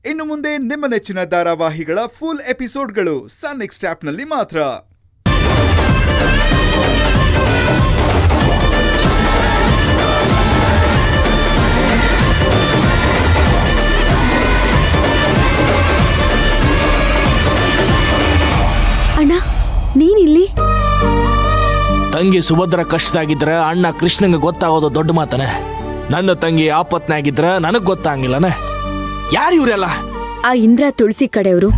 ಇನ್ನು ಮುಂದೆ ನಿಮ್ಮ ನೆಚ್ಚಿನ ಧಾರಾವಾಹಿಗಳ ಫುಲ್ ಎಪಿಸೋಡ್ಗಳು ಸನ್ ನೆಕ್ಸ್ಟ್ ಆಪ್ನಲ್ಲಿ ಮಾತ್ರ. ಅಣ್ಣ, ನೀನಿಲ್ಲಿ? ತಂಗಿ ಸುಭದ್ರ ಕಷ್ಟದಾಗಿದ್ರೆ ಅಣ್ಣ ಕೃಷ್ಣಂಗೆ ಗೊತ್ತಾಗೋದು ದೊಡ್ಡ ಮಾತನೆ. ನನ್ನ ತಂಗಿ ಆಪತ್ನಾಗಿದ್ರೆ ನನಗ್ ಗೊತ್ತಾಗಿಲ್ಲನೆ. ಯಾರು ಇವರೆಲ್ಲ? ಆ ಇಂದ್ರ ತುಳಸಿ ಕಡೆಯವರು.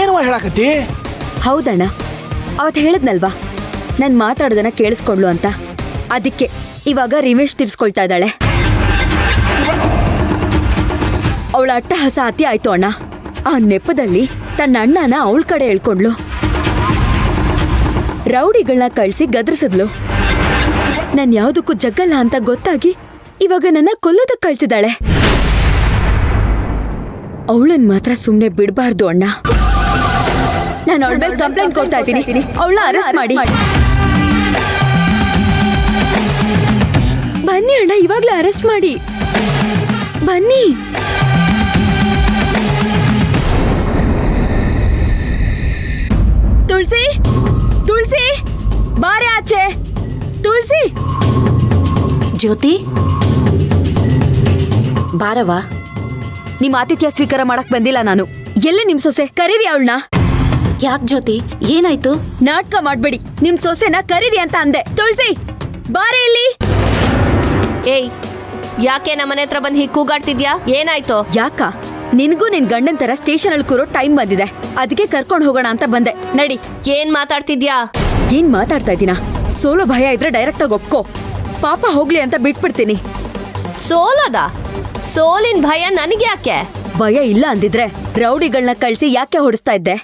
ಏನು ಹೇಳಕತ್ತಿ? ಹೌದಣ್ಣ, ಅವತ್ತು ಹೇಳದ್ನಲ್ವಾ ನಾನು ಮಾತಾಡೋದನ್ನ ಕೇಳಿಸ್ಕೊಡ್ಲು ಅಂತ. ಅದಕ್ಕೆ ಇವಾಗ ರಿವೆಂಜ್ ತೀರ್ಸ್ಕೊಳ್ತಾ ಇದ್ದಾಳೆ. ಅವಳ ಅಟ್ಟಹಾಸ ಅತಿ ಆಯ್ತು ಅಣ್ಣ. ಆ ನೆಪದಲ್ಲಿ ತನ್ನ ಅಣ್ಣನ ಅವಳ ಕಡೆ ಹೇಳ್ಕೊಂಡ್ಲು. ರೌಡಿಗಳನ್ನ ಕಳಿಸಿ ಗದರಿಸಿದ್ಲು. ನಾನು ಯಾವುದಕ್ಕೂ ಜಗ್ಗಲ್ಲ ಅಂತ ಗೊತ್ತಾಗಿ ಇವಾಗ ನನ್ನ ಕೊಲ್ಲೋದಕ್ಕೆ ಕಳ್ಸಿದಾಳೆ. ಅವಳನ್ ಮಾತ್ರ ಸುಮ್ನೆ ಬಿಡಬಾರ್ದು ಅಣ್ಣ. ನಾನು ಅವಳ ಮೇಲೆ ಕಂಪ್ಲೇಂಟ್ ಕೊಡ್ತಾ ಇದ್ದೀನಿ. ಅವಳನ್ನ ಅರೆಸ್ಟ್ ಮಾಡಿ. ಬನ್ನಿ ಅಣ್ಣ, ಇವಾಗ್ಲೇ ಅರೆಸ್ಟ್ ಮಾಡಿ ಬನ್ನಿ. ತುಳಸಿ, ತುಳಸಿ ಬಾರೆ ಆಚೆ. ತುಳಸಿ. ಜ್ಯೋತಿ ಬಾರವಾ. ನಿಮ್ ಆತಿಥ್ಯ ಸ್ವೀಕಾರ ಮಾಡಕ್ ಬಂದಿಲ್ಲ ನಾನು. ಎಲ್ಲಿ ನಿಮ್ ಸೊಸೆ? ಕರೀರಿ ಅವಳನ್ನ. ಯಾಕೆ ಜ್ಯೋತಿ, ಏನಾಯ್ತು? ನಾಟಕ ಮಾಡ್ಬೇಡಿ. ನಿಮ್ ಸೊಸೆನ ಕರೀರಿ ಅಂತ ಅಂದೆ. ತುಳಸಿ ಬಾರೆ ಇಲ್ಲಿ. ಏಯ್, ಯಾಕೆ ನಮ್ಮನೆ ಹತ್ರ ಬಂದು ಹೀಗೆ ಕೂಗಾಡ್ತಿದ್ಯಾ? ಏನಾಯ್ತು? ಯಾಕ? ನಿನ್ಗೂ ನಿನ್ ಗಂಡನ್ ತರ ಸ್ಟೇಷನ್ ಅಲ್ಲಿ ಕೂರೋ ಟೈಮ್ ಬಂದಿದೆ. ಅದಕ್ಕೆ ಕರ್ಕೊಂಡು ಹೋಗೋಣ ಅಂತ ಬಂದೆ. ನಡಿ. ಏನ್ ಮಾತಾಡ್ತಿದ್ಯಾ? ಏನ್ ಮಾತಾಡ್ತಾ ಇದ್ದೀನ? ಸೋಲೋ ಭಯ ಇದ್ರೆ ಡೈರೆಕ್ಟ್ ಆಗಿ ಒಪ್ಕೋ. ಪಾಪ ಹೋಗ್ಲಿ ಅಂತ ಬಿಟ್ಬಿಡ್ತೀನಿ. ಸೋಲದ? ಸೋಲಿನ ಭಯ ನನಗೆ ಯಾಕೆ? ಭಯ ಇಲ್ಲ ಅಂದಿದ್ರೆ ರೌಡಿಗಳನ್ನ ಕಳ್ಸಿ ಯಾಕೆ ಹೊಡಿಸ್ತಾ ಇದ್ದೆ?